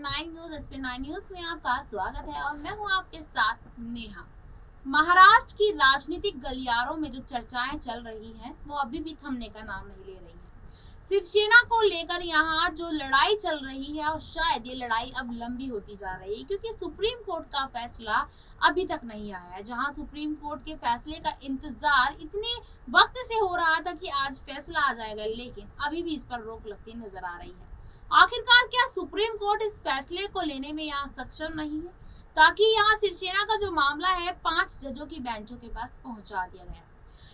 SP9 news. SP9 news में आपका स्वागत है और मैं हूं आपके साथ नेहा। महाराष्ट्र की राजनीतिक गलियारों में जो चर्चाएं चल रही हैं वो अभी भी थमने का नाम नहीं ले रही है। शिवसेना को लेकर यहाँ जो लड़ाई चल रही है और शायद ये लड़ाई अब लंबी होती जा रही है, क्योंकि सुप्रीम कोर्ट का फैसला अभी तक नहीं आया है। जहां सुप्रीम कोर्ट के फैसले का इंतजार इतने वक्त से हो रहा था कि आज फैसला आ जाएगा, लेकिन अभी भी इस पर रोक लगती नजर आ रही है। आखिरकार क्या सुप्रीम कोर्ट इस फैसले को लेने में यहाँ सक्षम नहीं है, ताकि यहाँ शिवसेना का जो मामला है 5 जजों की बेंचों के पास पहुंचा दिया गया,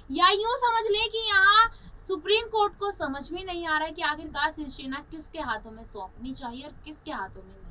या यूं समझ ले कि यहाँ सुप्रीम कोर्ट को समझ में नहीं आ रहा है कि आखिरकार शिवसेना किसके हाथों में सौंपनी चाहिए और किसके हाथों में नहीं।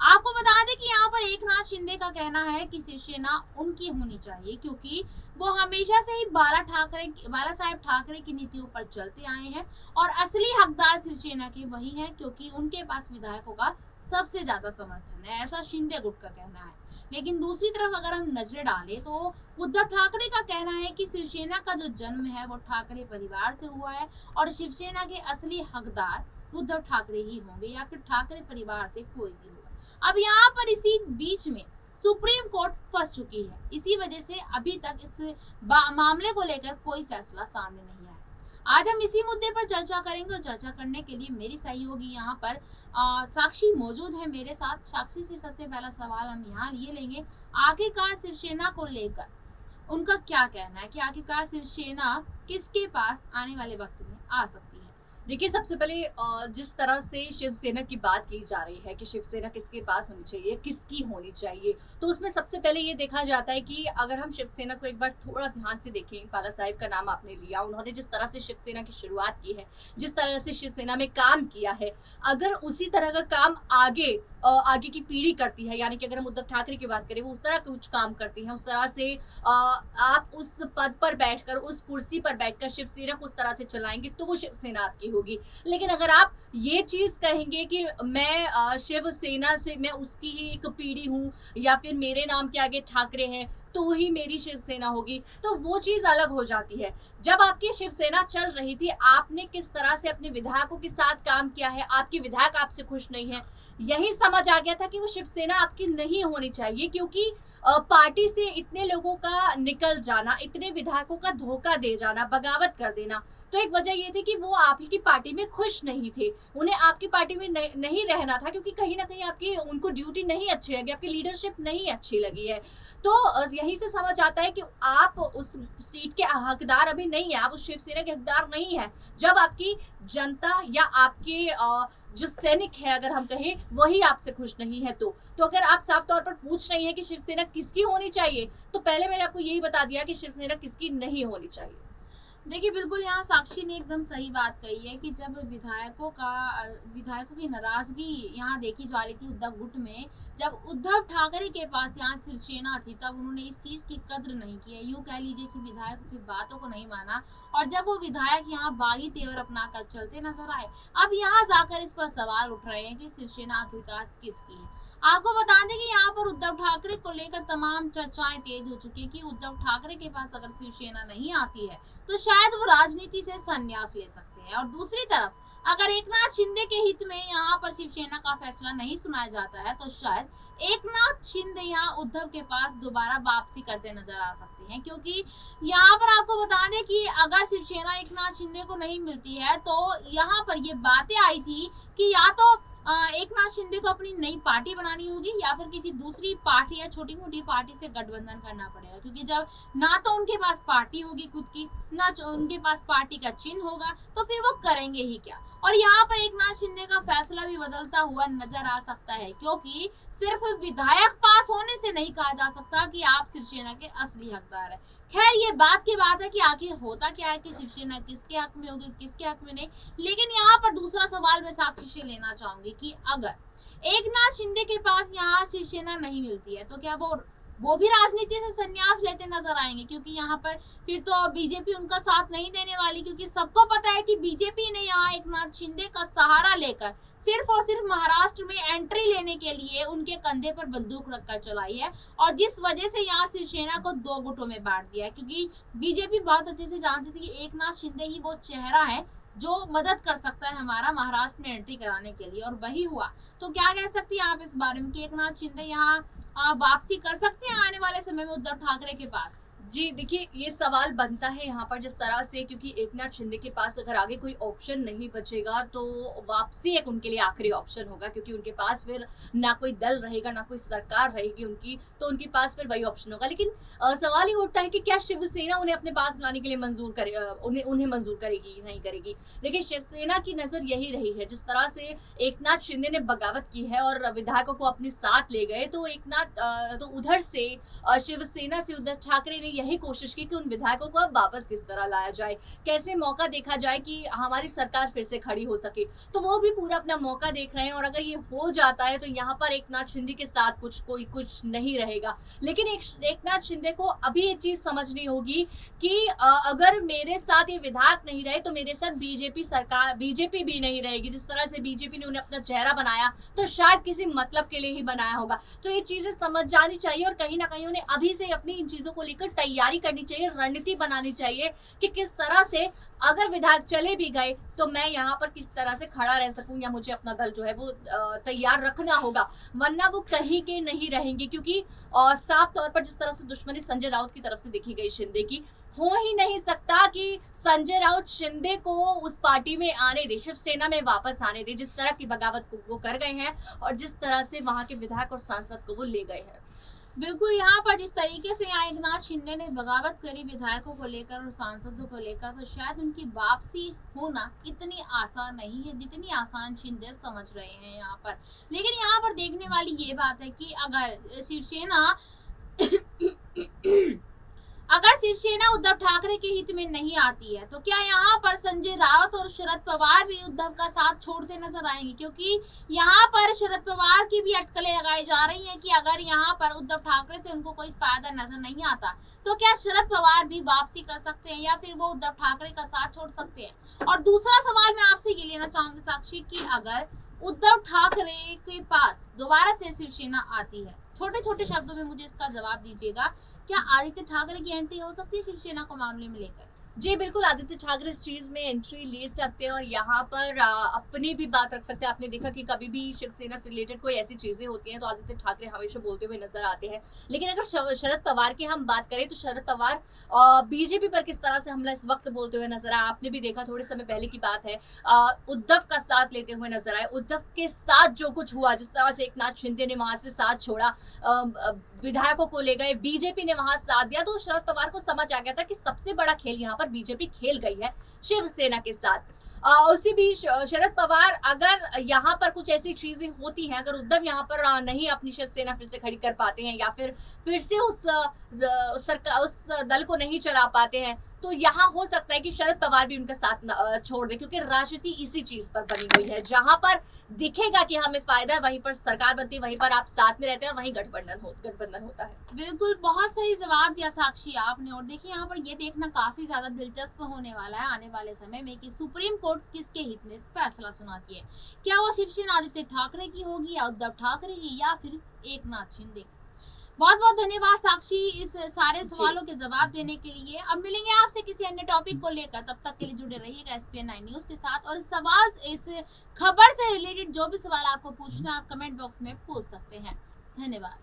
आपको बता दें कि यहाँ पर एकनाथ शिंदे का कहना है कि शिवसेना उनकी होनी चाहिए, क्योंकि वो हमेशा से ही बाला साहेब ठाकरे की नीतियों पर चलते आए हैं और असली हकदार शिवसेना के वही हैं, क्योंकि उनके पास विधायकों का सबसे ज्यादा समर्थन है, ऐसा शिंदे गुट का कहना है। लेकिन दूसरी तरफ अगर हम नजर डालें तो उद्धव ठाकरे का कहना है कि शिवसेना का जो जन्म है वो ठाकरे परिवार से हुआ है और शिवसेना के असली हकदार उद्धव ठाकरे ही होंगे या फिर ठाकरे परिवार से कोई भी होगा। अब यहाँ पर इसी बीच में सुप्रीम कोर्ट फंस चुकी है, इसी वजह से अभी तक इस मामले को लेकर कोई फैसला सामने नहीं आया। आज हम इसी मुद्दे पर चर्चा करेंगे और चर्चा करने के लिए मेरी सहयोगी यहाँ पर साक्षी मौजूद है मेरे साथ। साक्षी से सबसे पहला सवाल हम यहाँ ये लेंगे, आखिरकार शिवसेना को लेकर उनका क्या कहना है कि आखिरकार शिवसेना किसके पास आने वाले वक्त में आ सकती है। देखिए, सबसे पहले जिस तरह से शिवसेना की बात की जा रही है कि शिवसेना किसके पास होनी चाहिए, किसकी होनी चाहिए, तो उसमें सबसे पहले ये देखा जाता है कि अगर हम शिवसेना को एक बार थोड़ा ध्यान से देखें, बाला साहेब का नाम आपने लिया, उन्होंने जिस तरह से शिवसेना की शुरुआत की है, जिस तरह से शिवसेना में काम किया है, अगर उसी तरह का काम आगे की पीढ़ी करती है, यानी कि अगर हम उद्धव ठाकरे की बात करें, वो उस तरह कुछ काम करती हैं, उस तरह से आप उस पद पर बैठकर, उस कुर्सी पर बैठकर शिवसेना को उस तरह से चलाएंगे तो वो शिवसेना आपकी होगी। लेकिन अगर आप ये चीज कहेंगे कि मैं शिवसेना से, मैं उसकी ही एक पीढ़ी हूँ या फिर मेरे नाम के आगे ठाकरे हैं तो ही मेरी शिवसेना होगी, तो वो चीज अलग हो जाती है। जब आपकी शिवसेना चल रही थी, आपने किस तरह से अपने विधायकों के साथ काम किया है, आपके विधायक आपसे खुश नहीं है, यही समझ आ गया था कि वो शिवसेना आपकी नहीं होनी चाहिए, क्योंकि पार्टी से इतने लोगों का निकल जाना, इतने विधायकों का धोखा दे जाना, बगावत कर देना, तो एक वजह ये थी कि वो आप ही की पार्टी में खुश नहीं थे, उन्हें आपकी पार्टी में नहीं रहना था, क्योंकि कहीं ना कहीं आपकी उनको ड्यूटी नहीं अच्छी लगी, आपकी लीडरशिप नहीं अच्छी लगी है। तो यहीं से समझ आता है कि आप उस सीट के हकदार अभी नहीं है, आप उस शिवसेना के हकदार नहीं है। जब आपकी जनता या आपके जो सैनिक है, अगर हम कहें, वही आपसे खुश नहीं है, तो अगर आप साफ तौर पर पूछ रही हैं कि शिवसेना किसकी होनी चाहिए, तो पहले मैंने आपको यही बता दिया कि शिवसेना किसकी नहीं होनी चाहिए। देखिए, बिल्कुल यहाँ साक्षी ने एकदम सही बात कही है कि जब विधायकों की नाराजगी यहाँ देखी जा रही थी उद्धव गुट में, जब उद्धव ठाकरे के पास यहाँ शिवसेना थी, तब उन्होंने इस चीज की कद्र नहीं की है, यूं कह लीजिए कि विधायकों की बातों को नहीं माना, और जब वो विधायक यहाँ बागी तेवर अपनाकर चलते नजर आए, अब यहाँ जाकर इस पर सवाल उठ रहे हैं कि शिवसेना आखिरकार किसकी है। आपको बता दें कि यहाँ पर उद्धव ठाकरे को लेकर तमाम चर्चाएं तेज हो चुकी है कि उद्धव ठाकरे के पास अगर शिवसेना नहीं आती है तो शायद वो राजनीति से संन्यास ले सकते हैं, और दूसरी तरफ अगर एकनाथ शिंदे के हित में यहाँ पर शिवसेना का फैसला नहीं सुनाया जाता है तो शायद एकनाथ शिंदे यहाँ उद्धव के पास दोबारा वापसी करते नजर आ सकते हैं, क्योंकि यहाँ पर आपको बता दें कि अगर शिवसेना एकनाथ शिंदे को नहीं मिलती है तो यहाँ पर ये बातें आई थी कि या तो एकनाथ शिंदे को अपनी नई पार्टी बनानी होगी या फिर किसी दूसरी पार्टी या छोटी मोटी पार्टी से गठबंधन करना पड़ेगा, क्योंकि जब ना तो उनके पास पार्टी होगी खुद की, ना उनके पास पार्टी का चिन्ह होगा, तो फिर वो करेंगे ही क्या। और यहाँ पर एकनाथ शिंदे का फैसला भी बदलता हुआ नजर आ सकता है, क्योंकि सिर्फ विधायक पास होने से नहीं कहा जा सकता कि आप शिवसेना के असली हकदार है। खैर, ये बात की बात है कि आखिर होता क्या है कि शिवसेना किसके हक में होगी, किसके हक में नहीं। लेकिन यहाँ पर दूसरा सवाल मैं साक्षी से लेना चाहूंगी कि अगर एकनाथ शिंदे के पास यहाँ शिवसेना नहीं मिलती है तो क्या वो भी राजनीति से संन्यास लेते नजर आएंगे, क्योंकि यहाँ पर फिर तो बीजेपी उनका साथ नहीं देने वाली, क्योंकि सबको पता है कि बीजेपी ने यहाँ एकनाथ शिंदे का सहारा लेकर सिर्फ और सिर्फ महाराष्ट्र में एंट्री लेने के लिए उनके कंधे पर बंदूक रखकर चलाई है, और जिस वजह से यहाँ शिवसेना को 2 गुटों में बांट दिया है, क्योंकि बीजेपी बहुत अच्छे से जानती थी कि एकनाथ शिंदे ही वो चेहरा है जो मदद कर सकता है हमारा महाराष्ट्र में एंट्री कराने के लिए, और वही हुआ। तो क्या कह सकती हैं आप इस बारे में कि एकनाथ शिंदे यहाँ वापसी कर सकते हैं आने वाले समय में उद्धव ठाकरे के पास? जी देखिए, ये सवाल बनता है यहाँ पर जिस तरह से, क्योंकि एकनाथ शिंदे के पास अगर आगे कोई ऑप्शन नहीं बचेगा तो वापसी एक उनके लिए आखिरी ऑप्शन होगा, क्योंकि उनके पास फिर ना कोई दल रहेगा, ना कोई सरकार रहेगी उनकी, तो उनके पास फिर वही ऑप्शन होगा। लेकिन सवाल ये उठता है कि क्या शिवसेना उन्हें अपने पास लाने के लिए मंजूर करे, उन्हें मंजूर करेगी, नहीं करेगी। देखिए, शिवसेना की नजर यही रही है, जिस तरह से एकनाथ शिंदे ने बगावत की है और विधायकों को अपने साथ ले गए, तो तो उधर से शिवसेना से उद्धव ठाकरे ने यही कोशिश की कि उन विधायकों को अब वापस किस तरह लाया जाए, कैसे मौका देखा जाए कि हमारी सरकार फिर से खड़ी हो सके। तो वो भी पूरा अपना मौका देख रहे हैं, और अगर ये हो जाता है तो यहाँ पर एकनाथ शिंदे के साथ कुछ नहीं रहेगा। लेकिन एकनाथ शिंदे को अभी ये चीज समझनी होगी कि अगर मेरे साथ ये विधायक नहीं रहे तो मेरे साथ बीजेपी भी नहीं रहेगी। जिस तरह से बीजेपी ने उन्हें अपना चेहरा बनाया, तो शायद किसी मतलब के लिए ही बनाया होगा। तो ये चीजें समझ जानी चाहिए, और कहीं ना कहीं उन्हें अभी से अपनी इन चीजों को लेकर तैयारी करनी चाहिए, रणनीति बनानी चाहिए कि किस तरह से अगर विधायक चले भी गए तो मैं यहाँ पर किस तरह से खड़ा रह सकूं, या मुझे अपना दल जो है वो तैयार रखना होगा, वरना वो कहीं के नहीं रहेंगे। क्योंकि साफ तौर पर जिस तरह से दुश्मनी संजय राउत की तरफ से देखी गई शिंदे की, हो ही नहीं सकता कि संजय राउत शिंदे को उस पार्टी में आने दे, शिवसेना में वापस आने दे, जिस तरह की बगावत को वो कर गए हैं और जिस तरह से वहां के विधायक और सांसद को वो ले गए हैं। बिल्कुल, यहाँ पर जिस तरीके से यहाँ एकनाथ शिंदे ने बगावत करी विधायकों को लेकर और सांसदों को लेकर, तो शायद उनकी वापसी होना इतनी आसान नहीं है जितनी आसान शिंदे समझ रहे हैं यहाँ पर। लेकिन यहाँ पर देखने वाली ये बात है कि अगर शिवसेना उद्धव ठाकरे के हित में नहीं आती है, तो क्या यहाँ पर संजय राउत और शरद पवार भी उद्धव का साथ छोड़ते नजर आएंगे? क्योंकि यहाँ पर शरद पवार की भी अटकलें लगाई जा रही हैं कि अगर यहाँ पर उद्धव ठाकरे से उनको कोई फायदा नजर नहीं आता, तो क्या शरद पवार भी वापसी कर सकते हैं, या फिर वो उद्धव ठाकरे का साथ छोड़ सकते हैं? और दूसरा सवाल मैं आपसे ये लेना चाहूंगी साक्षी, कि अगर उद्धव ठाकरे के पास दोबारा से शिवसेना आती है, छोटे छोटे शब्दों में मुझे इसका जवाब दीजिएगा, क्या आदित्य ठाकरे की एंट्री हो सकती है शिवसेना को मामले में लेकर? जी बिल्कुल, आदित्य ठाकरे इस चीज में एंट्री ले सकते हैं और यहाँ पर अपनी भी बात रख सकते हैं। आपने देखा कि कभी भी शिवसेना से रिलेटेड कोई ऐसी चीजें होती हैं तो आदित्य ठाकरे हमेशा बोलते हुए नजर आते हैं। लेकिन अगर शरद पवार की हम बात करें तो शरद पवार बीजेपी पर किस तरह से हमला इस वक्त बोलते हुए नजर आया, आपने भी देखा, थोड़े समय पहले की बात है, उद्धव का साथ लेते हुए नजर आए। उद्धव के साथ जो कुछ हुआ, जिस तरह से एकनाथ शिंदे ने वहां से साथ छोड़ा, विधायकों को ले गए, बीजेपी ने वहां साथ दिया, तो शरद पवार को समझ आ गया था कि सबसे बड़ा खेल यहाँ पर बीजेपी खेल गई है शिवसेना के साथ। उसी बीच शरद पवार, अगर यहाँ पर कुछ ऐसी चीजें होती हैं, अगर उद्धव यहाँ पर नहीं अपनी शिवसेना फिर से खड़ी कर पाते हैं, या फिर से उस दल को नहीं चला पाते हैं, तो यहाँ हो सकता है कि शरद पवार भी उनका साथ छोड़ दे। क्योंकि राजनीति इसी चीज पर बनी हुई है, जहां पर दिखेगा कि हमें फायदा है वहीं पर सरकार बनती है, वहीं पर आप साथ में रहते हैं और वहीं गठबंधन होता है। बिल्कुल, बहुत सही जवाब दिया साक्षी आपने। और देखिए, यहाँ पर ये देखना काफी ज्यादा दिलचस्प होने वाला है आने वाले समय में कि सुप्रीम कोर्ट किसके हित में फैसला सुनाती है। क्या वो शिवसेना आदित्य ठाकरे की होगी, या उद्धव ठाकरे की, या फिर एकनाथ शिंदे? बहुत बहुत धन्यवाद साक्षी इस सारे सवालों के जवाब देने के लिए। अब मिलेंगे आपसे किसी अन्य टॉपिक को लेकर, तब तक के लिए जुड़े रहिएगा SPN 9 न्यूज के साथ। और इस खबर से रिलेटेड जो भी सवाल आपको पूछना, आप कमेंट बॉक्स में पूछ सकते हैं। धन्यवाद।